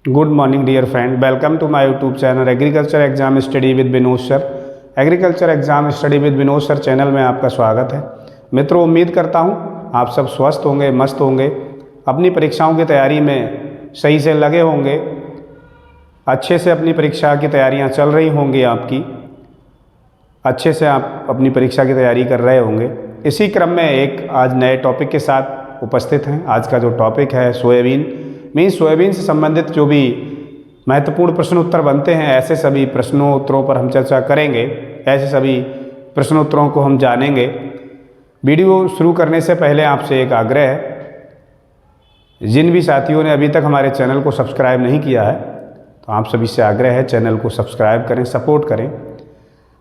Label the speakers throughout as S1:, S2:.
S1: Good morning dear friend, welcome to my YouTube channel agriculture exam study with Vinod sir. Agriculture exam study with Vinod sir channel में आपका स्वागत है। मित्रों, उम्मीद करता हूं आप सब स्वस्थ होंगे, मस्त होंगे, अपनी परीक्षाओं की तैयारी में सही से लगे होंगे, अच्छे से अपनी परीक्षा की तैयारियां चल रही होंगी, आपकी अच्छे से आप अपनी परीक्षा की तैयारी कर रहे होंगे। इसी क्रम में एक आज नए टॉपिक के साथ उपस्थित हैं। आज का जो टॉपिक है सोयाबीन सोयाबीन से संबंधित जो भी महत्वपूर्ण प्रश्न उत्तर बनते हैं, ऐसे सभी प्रश्नों उत्तरों पर हम चर्चा करेंगे। ऐसे सभी प्रश्नोत्तरों को हम जानेंगे। वीडियो शुरू करने से पहले आपसे एक आग्रह है, जिन भी साथियों ने अभी तक हमारे चैनल को सब्सक्राइब नहीं किया है, तो आप सभी से आग्रह है चैनल को सब्सक्राइब करें, सपोर्ट करें,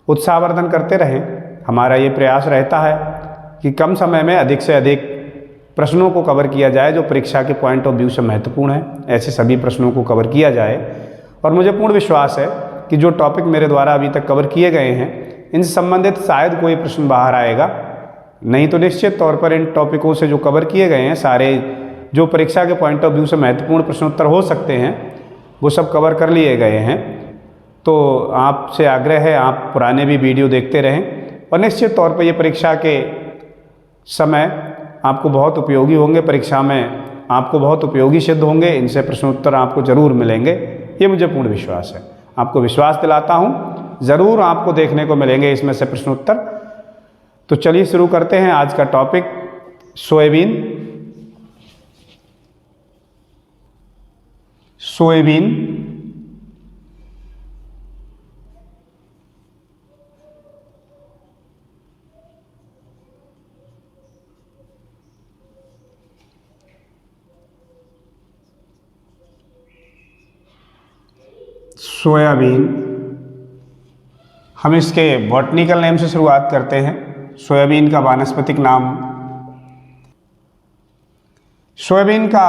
S1: उत्साहवर्धन करते रहें। हमारा ये प्रयास रहता है कि कम समय में अधिक से अधिक प्रश्नों को कवर किया जाए जो परीक्षा के पॉइंट ऑफ व्यू से महत्वपूर्ण है। ऐसे सभी प्रश्नों को कवर किया जाए और मुझे पूर्ण विश्वास है कि जो टॉपिक मेरे द्वारा अभी तक कवर किए गए हैं, इनसे संबंधित शायद कोई प्रश्न बाहर आएगा, नहीं तो निश्चित तौर पर इन टॉपिकों से जो कवर किए गए हैं सारे जो परीक्षा के पॉइंट ऑफ व्यू से महत्वपूर्ण प्रश्नोत्तर हो सकते हैं, वो सब कवर कर लिए गए हैं। तो आपसे आग्रह है आप पुराने भी वीडियो देखते रहें और निश्चित तौर पर ये परीक्षा के समय आपको बहुत उपयोगी होंगे, परीक्षा में आपको बहुत उपयोगी सिद्ध होंगे। इनसे प्रश्नोत्तर आपको ज़रूर मिलेंगे, ये मुझे पूर्ण विश्वास है। आपको विश्वास दिलाता हूँ ज़रूर आपको देखने को मिलेंगे इसमें से प्रश्नोत्तर। तो चलिए शुरू करते हैं आज का टॉपिक सोयाबीन। सोयाबीन हम इसके बॉटनिकल नेम से शुरुआत करते हैं। सोयाबीन का वानस्पतिक नाम, सोयाबीन का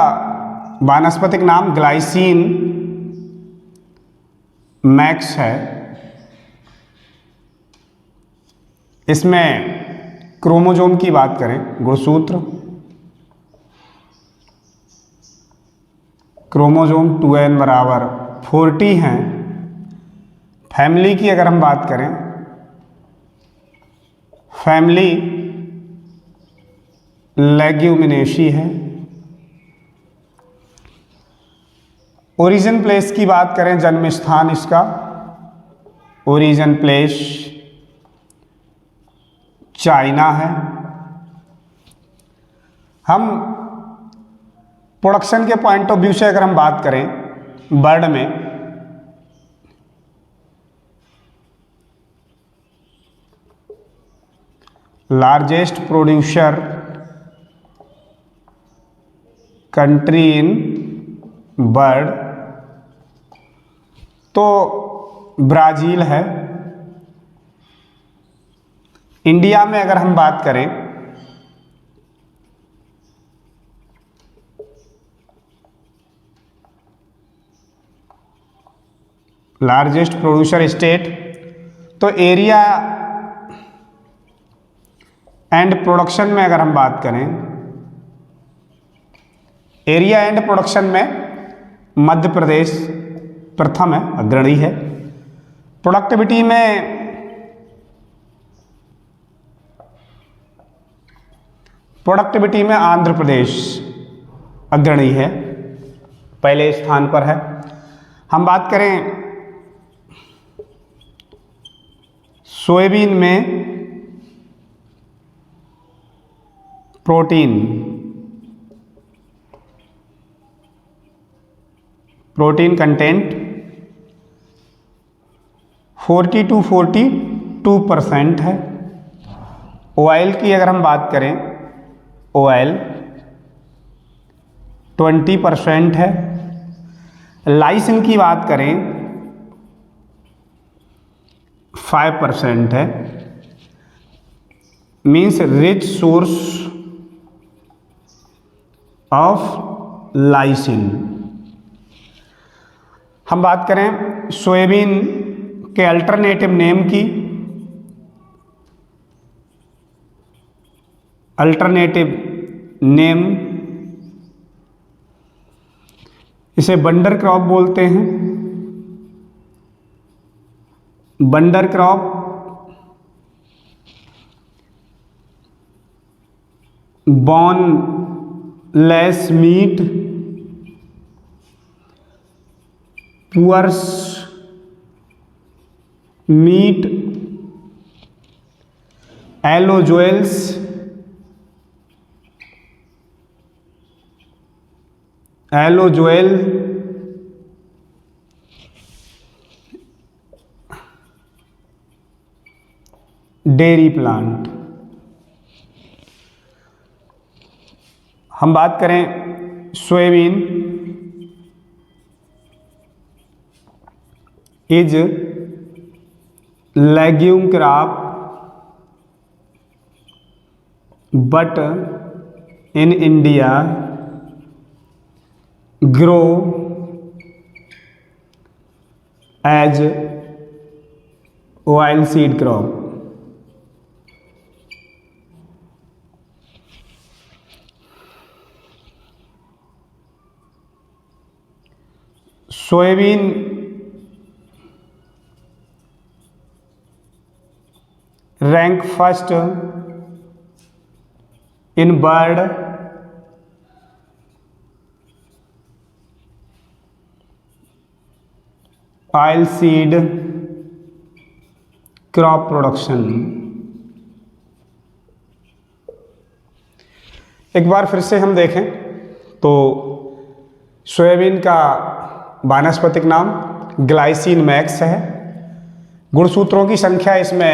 S1: वानस्पतिक नाम ग्लाइसिन मैक्स है। इसमें क्रोमोसोम की बात करें, गुणसूत्र क्रोमोसोम 2n बराबर 40 हैं। फैमिली की अगर हम बात करें, फैमिली लेग्यूमिनेसी है। ओरिजिन प्लेस की बात करें, जन्म स्थान इसका ओरिजिन प्लेस चाइना है। हम प्रोडक्शन के पॉइंट ऑफ व्यू से अगर हम बात करें, बर्ड में largest producer country in bird तो ब्राज़ील है। इंडिया में अगर हम बात करें, लार्जेस्ट प्रोड्यूसर स्टेट तो एरिया एंड प्रोडक्शन में अगर हम बात करें, एरिया एंड प्रोडक्शन में मध्य प्रदेश प्रथम है, अग्रणी है। प्रोडक्टिविटी में आंध्र प्रदेश अग्रणी है, पहले स्थान पर है। हम बात करें सोयाबीन में प्रोटीन कंटेंट 40 to 42% है। ऑयल की अगर हम बात करें, ऑयल 20% है। लाइसिन की बात करें 5% है। Means rich source of lysine. हम बात करें सोयाबीन के अल्टरनेटिव नेम की, अल्टरनेटिव नेम इसे बंडर क्रॉप बोलते हैं। Wonder crop boneless meat, poor's meat, एलोजोएल्स, एलोजोएल, डेयरी प्लांट। हम बात करें soybean is legume crop but in India grow as oilseed crop. Soybean rank first in world oilseed crop production. एक बार फिर से हम देखें तो सोयाबीन का वानस्पतिक नाम ग्लाइसिन मैक्स है। गुणसूत्रों की संख्या इसमें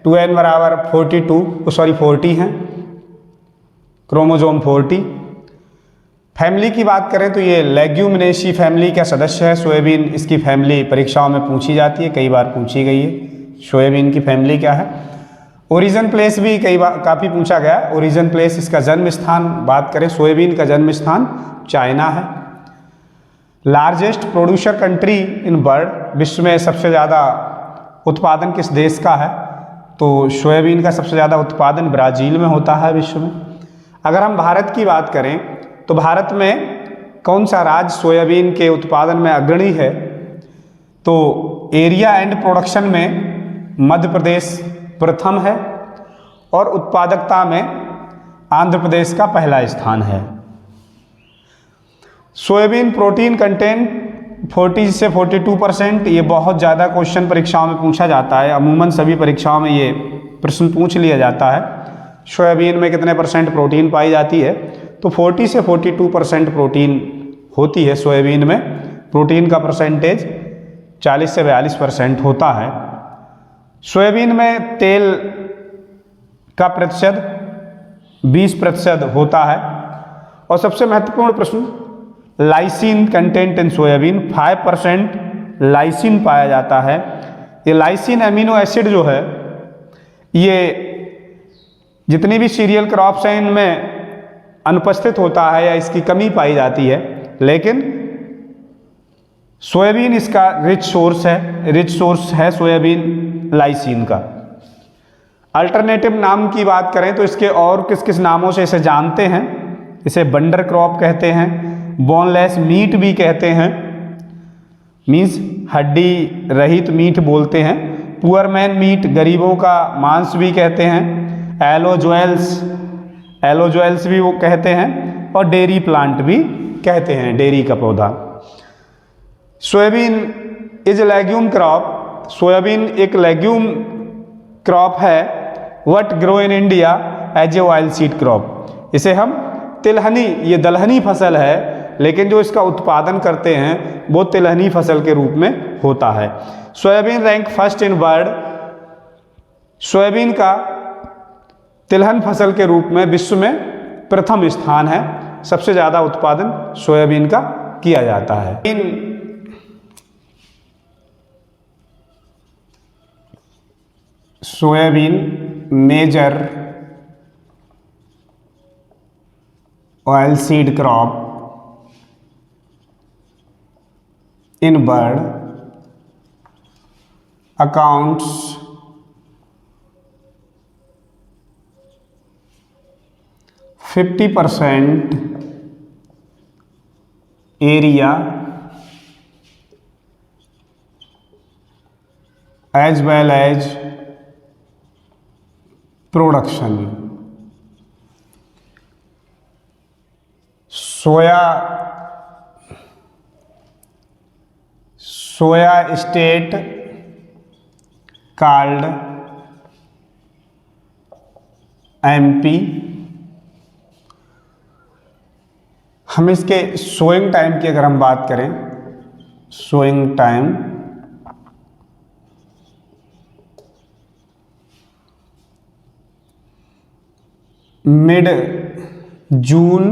S1: 2n बराबर 40 हैं, क्रोमोजोम 40। फैमिली की बात करें तो ये लेग्यूमिनेसी फैमिली का सदस्य है सोयाबीन। इसकी फैमिली परीक्षाओं में पूछी जाती है, कई बार पूछी गई है। सोयाबीन की फैमिली क्या है। ओरिजिन प्लेस भी कई बार काफ़ी पूछा गया। ओरिजिन प्लेस, इसका जन्म स्थान बात करें, सोयाबीन का जन्म स्थान चाइना है। Largest producer country in bird, विश्व में सबसे ज़्यादा उत्पादन किस देश का है, तो सोयाबीन का सबसे ज़्यादा उत्पादन ब्राज़ील में होता है विश्व में। अगर हम भारत की बात करें तो भारत में कौन सा राज्य सोयाबीन के उत्पादन में अग्रणी है, तो एरिया एंड प्रोडक्शन में मध्य प्रदेश प्रथम है और उत्पादकता में आंध्र प्रदेश का पहला स्थान है। सोयाबीन प्रोटीन कंटेंट 40 से 42%, ये बहुत ज़्यादा क्वेश्चन परीक्षाओं में पूछा जाता है। अमूमन सभी परीक्षाओं में ये प्रश्न पूछ लिया जाता है, सोयाबीन में कितने % प्रोटीन पाई जाती है, तो 40 से 42% प्रोटीन होती है सोयाबीन में। प्रोटीन का परसेंटेज 40 से 42% होता है। सोयाबीन में तेल का प्रतिशत 20% होता है। और सबसे महत्वपूर्ण प्रश्न, lysine content in soybean 5% lysine पाया जाता है। ये लाइसिन एमिनो एसिड जो है, ये जितनी भी सीरियल क्रॉप्स हैं इनमें अनुपस्थित होता है या इसकी कमी पाई जाती है, लेकिन सोयाबीन इसका रिच सोर्स है सोयाबीन लाइसिन का। अल्टरनेटिव नाम की बात करें तो इसके और किस किस नामों से इसे जानते हैं। इसे बंडर क्रॉप कहते हैं, बोनलेस मीट भी कहते हैं, मीन्स हड्डी रहित मीट बोलते हैं। पुअर मैन मीट, गरीबों का मांस भी कहते हैं। एलोजोएल्स भी वो कहते हैं, और डेयरी प्लांट भी कहते हैं, डेयरी का पौधा। Soybean is legume crop, soybean एक लेग्यूम क्रॉप है। What grow in India as a oilseed crop, इसे हम तिलहनी, ये दलहनी फसल है, लेकिन जो इसका उत्पादन करते हैं वो तिलहनी फसल के रूप में होता है। Soybean rank first in bird, soybean का तिलहन फसल के रूप में विश्व में प्रथम स्थान है। सबसे ज़्यादा उत्पादन सोयाबीन का किया जाता है। Soybean major oilseed crop in bird accounts 50% area as well as production. Soya state called MP. हम इसके सोइंग टाइम की अगर हम बात करें, sowing time mid June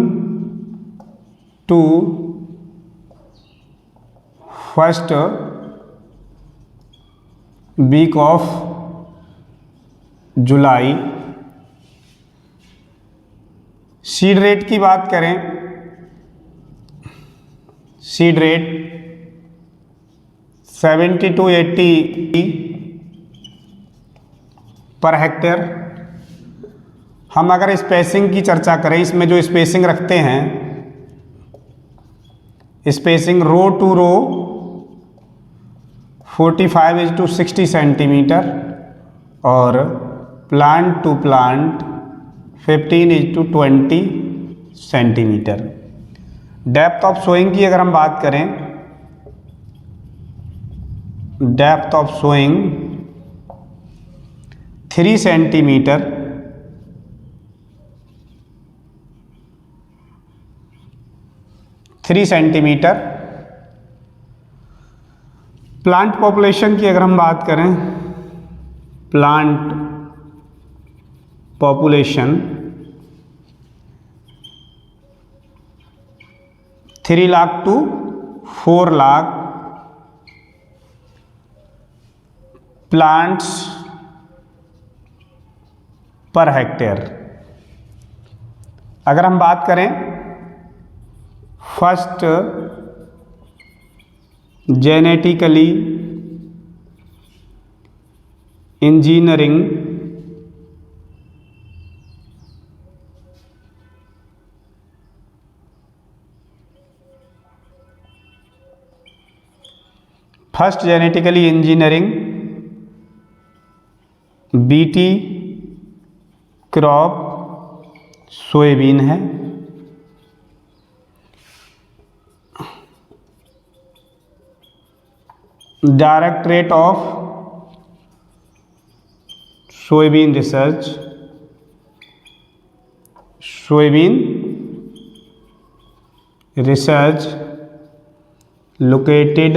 S1: to first week of July. Seed rate की बात करें, seed rate 70 to 80 per hectare. हम अगर स्पेसिंग की चर्चा करें, इसमें जो स्पेसिंग रखते हैं, spacing row to row 45:60 centimetre और plant to plant 15:20 centimetre. Depth of sowing की अगर हम बात करें, depth of sowing 3 centimetre, 3 centimetre. Plant population की अगर हम बात करें, plant population 3 lakh to 4 lakh plants per hectare. अगर हम बात करें first genetically engineering first genetically engineering BT crop soybean है। Directorate of soybean research, soybean research located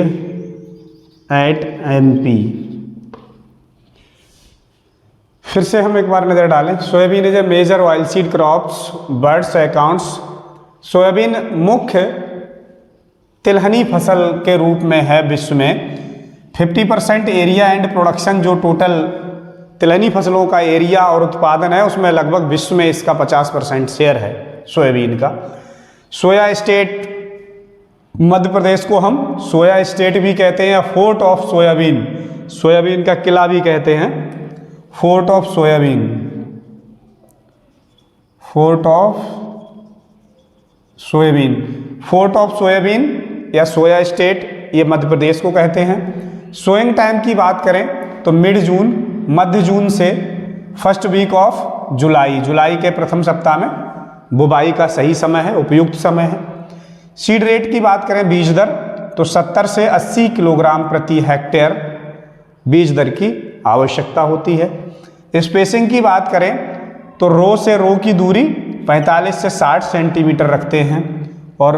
S1: eight MP. फिर से हम एक बार नज़र डालें, soybean is a major oilseed crops birds accounts. Soybean मुख्य तिलहनी फसल के रूप में है विश्व में। 50% एरिया एंड प्रोडक्शन, जो टोटल तिलहनी फसलों का एरिया और उत्पादन है उसमें लगभग विश्व में इसका 50% शेयर है सोयाबीन का। सोया स्टेट, मध्य प्रदेश को हम सोया स्टेट भी कहते हैं या फोर्ट ऑफ सोयाबीन, सोयाबीन का किला भी कहते हैं, fort of soybean, fort of soybean. Fort of soybean या सोया स्टेट, ये मध्य प्रदेश को कहते हैं। सोइंग टाइम की बात करें तो मिड जून, मध्य जून से फर्स्ट वीक ऑफ जुलाई, जुलाई के प्रथम सप्ताह में बुवाई का सही समय है, उपयुक्त समय है। सीड रेट की बात करें, बीज दर, तो 70 से 80 किलोग्राम प्रति हेक्टेयर बीज दर की आवश्यकता होती है। स्पेसिंग की बात करें तो रो से रो की दूरी 45 से 60 सेंटीमीटर रखते हैं और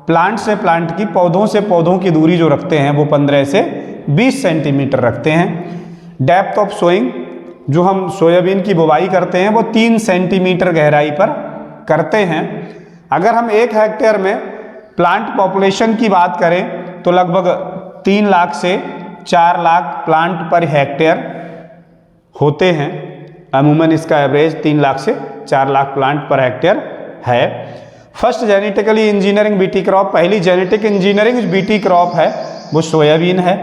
S1: प्लांट से प्लांट की, पौधों से पौधों की दूरी जो रखते हैं वो 15 से 20 सेंटीमीटर रखते हैं। डेप्थ ऑफ सोइंग, जो हम सोयाबीन की बुवाई करते हैं वो 3 सेंटीमीटर गहराई पर करते हैं। अगर हम 1 हेक्टेयर में प्लांट पॉपुलेशन की बात करें तो लगभग 3 लाख से 4 लाख प्लांट पर हेक्टेयर होते हैं। अमूमन इसका एवरेज 3 लाख से 4 लाख प्लांट पर हेक्टेयर है। First genetically engineering BT crop, पहली जेनेटिक इंजीनियरिंग बीटी क्रॉप है वो सोयाबीन है।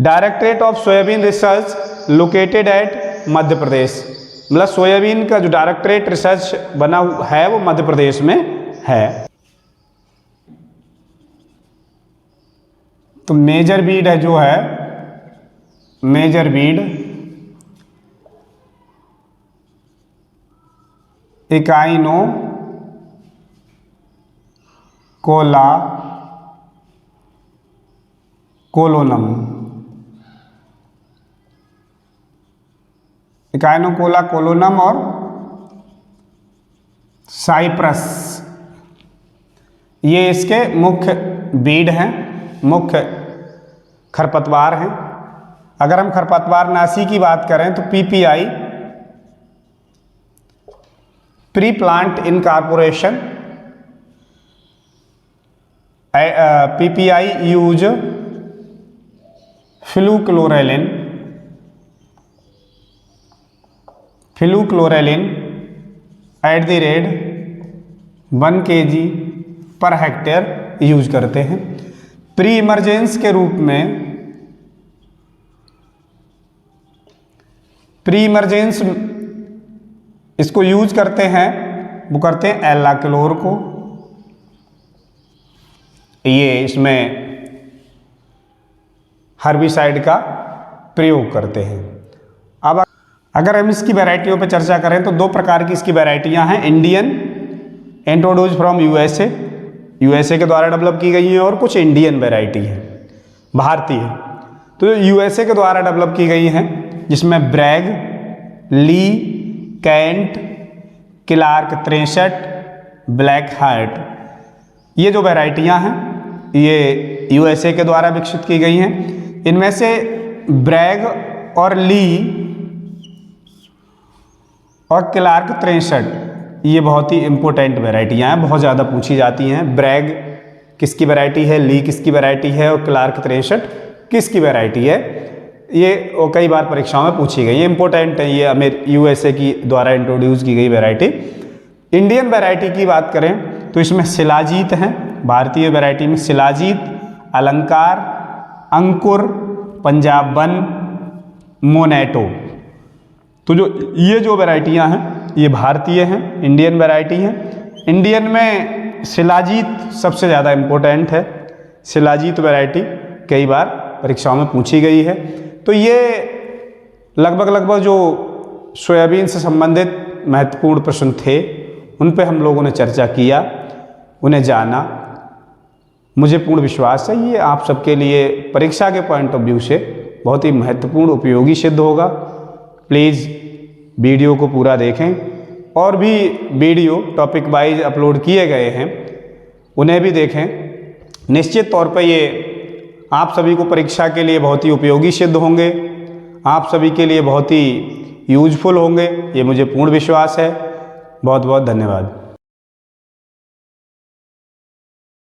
S1: Directorate of soybean research located at Madhya Pradesh, मतलब सोयाबीन का जो डायरेक्टरेट रिसर्च बना है वो मध्य प्रदेश में है। तो मेजर बीड है जो है, मेजर बीड इकाइनो कोला कोलोनम, इकाइनोकोला कोलोनम और साइप्रस, ये इसके मुख्य बीड हैं, मुख्य खरपतवार हैं। अगर हम खरपतवार नाशी की बात करें तो PPI, pre plant incorporation, PPI use fluchloralin at the rate 1 kg per hectare use करते हैं। प्री इमरजेंस के रूप में, प्री इमरजेंस इसको यूज करते हैं, वो करते हैं एल्लाक्लोर को, ये इसमें हर्बिसाइड का प्रयोग करते हैं। अब अगर हम इसकी वैरायटियों पर चर्चा करें तो 2 प्रकार की इसकी वैरायटियां हैं। इंडियन इंट्रोड्यूस फ्रॉम यूएसए के द्वारा डेवलप की गई हैं, और कुछ इंडियन वैरायटी है, भारतीय। तो यूएसए के द्वारा डेवलप की गई हैं, जिसमें ब्रैग, ली, कैंट, क्लार्क 63, ब्लैक हार्ट, ये जो वैरायटियां हैं ये यूएसए के द्वारा विकसित की गई हैं। इनमें से ब्रैग और ली और क्लार्क 63 ये बहुत ही इम्पोर्टेंट वैरायटियाँ हैं, बहुत ज़्यादा पूछी जाती हैं। ब्रैग किसकी वैरायटी है, ली किसकी वैरायटी है, और क्लार्क 63 किसकी वैरायटी है, ये कई बार परीक्षाओं में पूछी गई है, इम्पोर्टेंट है। ये यूएसए की द्वारा इंट्रोड्यूस की गई वैरायटी। इंडियन वैरायटी की बात करें तो इसमें शिलाजीत हैं, भारतीय वैरायटी में शिलाजीत, अलंकार, अंकुर, पंजाब वन, मोनेटो। तो ये जो वैरायटियां हैं ये भारतीय हैं, इंडियन वैरायटी हैं। इंडियन में शिलाजीत सबसे ज़्यादा इम्पोर्टेंट है, शिलाजीत वैरायटी कई बार परीक्षाओं में पूछी गई है। तो ये लगभग जो सोयाबीन से संबंधित महत्वपूर्ण प्रश्न थे उन पे हम लोगों ने चर्चा किया, उन्हें जाना। मुझे पूर्ण विश्वास है ये आप सबके लिए परीक्षा के पॉइंट ऑफ व्यू से बहुत ही महत्वपूर्ण उपयोगी सिद्ध होगा। प्लीज़ वीडियो को पूरा देखें, और भी वीडियो टॉपिक वाइज अपलोड किए गए हैं उन्हें भी देखें। निश्चित तौर पर ये आप सभी को परीक्षा के लिए बहुत ही उपयोगी सिद्ध होंगे, आप सभी के लिए बहुत ही यूजफुल होंगे, ये मुझे पूर्ण विश्वास है। बहुत बहुत धन्यवाद।